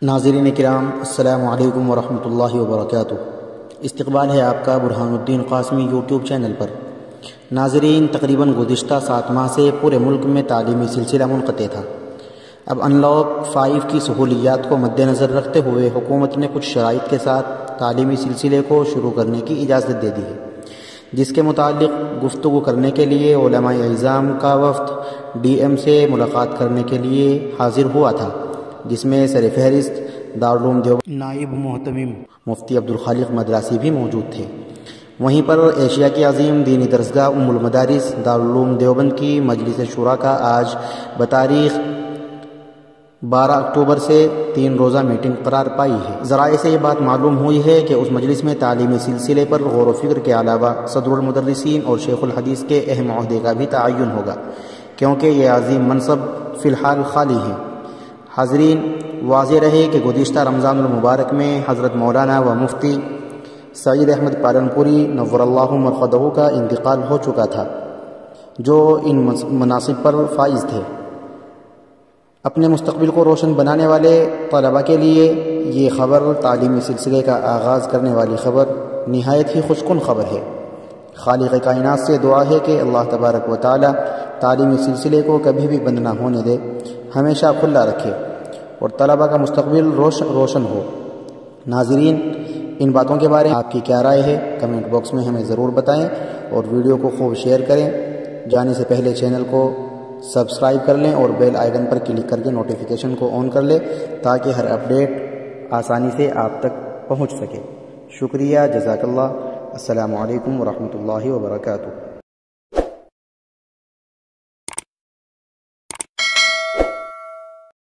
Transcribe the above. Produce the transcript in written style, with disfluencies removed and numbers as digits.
ناظرین کرام، السلام علیکم ورحمۃ اللہ وبرکاتہ۔ استقبال ہے آپ کا برہان الدین قاسمی یوٹیوب چینل پر۔ ناظرین، تقریباً گزشتہ 7 ماہ سے پورے ملک میں تعلیمی سلسلہ منقطع تھا۔ اب ان لاک 5 کی سہولیات کو مد نظر رکھتے ہوئے حکومت نے کچھ شرائط کے ساتھ تعلیمی سلسلے کو شروع کرنے کی اجازت دے دی ہے، جس کے متعلق گفتگو کرنے کے لیے علماء اعظام کا وفد ڈی ایم سے ملاقات کرنے کے لیے حاضر ہوا تھا، جس میں سر فہرست دارالعلوم دیوبند نائب محتمم مفتی عبدالخالق مدراسی بھی موجود تھے۔ وہیں پر ایشیا کی عظیم دینی درسگاہ ام المدارس دارالعلوم دیوبند کی مجلس شورا کا آج بتاریخ 12 اکتوبر سے 3 روزہ میٹنگ قرار پائی ہے۔ ذرائع سے یہ بات معلوم ہوئی ہے کہ اس مجلس میں تعلیمی سلسلے پر غور و فکر کے علاوہ صدر المدرسین اور شیخ الحدیث کے اہم عہدے کا بھی تعین ہوگا، کیونکہ یہ عظیم منصب فی الحال خالی ہے۔ حاضرین، واضح رہے کہ گزشتہ رمضان المبارک میں حضرت مولانا و مفتی سعید احمد پالنپوری نور اللہ مرقدہ کا انتقال ہو چکا تھا، جو ان مناصب پر فائز تھے۔ اپنے مستقبل کو روشن بنانے والے طلباء کے لیے یہ خبر، تعلیمی سلسلے کا آغاز کرنے والی خبر، نہایت ہی خوش کن خبر ہے۔ خالق کائنات سے دعا ہے کہ اللہ تبارک و تعالی تعلیمی سلسلے کو کبھی بھی بند نہ ہونے دے، ہمیشہ کھلا رکھے اور طلباء کا مستقبل روشن ہو۔ ناظرین، ان باتوں کے بارے میں آپ کی کیا رائے ہے؟ کمنٹ باکس میں ہمیں ضرور بتائیں اور ویڈیو کو خوب شیئر کریں۔ جانے سے پہلے چینل کو سبسکرائب کر لیں اور بیل آئیکن پر کلک کر کے نوٹیفیکیشن کو آن کر لیں تاکہ ہر اپڈیٹ آسانی سے آپ تک پہنچ سکے۔ شکریہ، جزاک اللہ۔ السلام علیکم ورحمۃ اللہ وبرکاتہ۔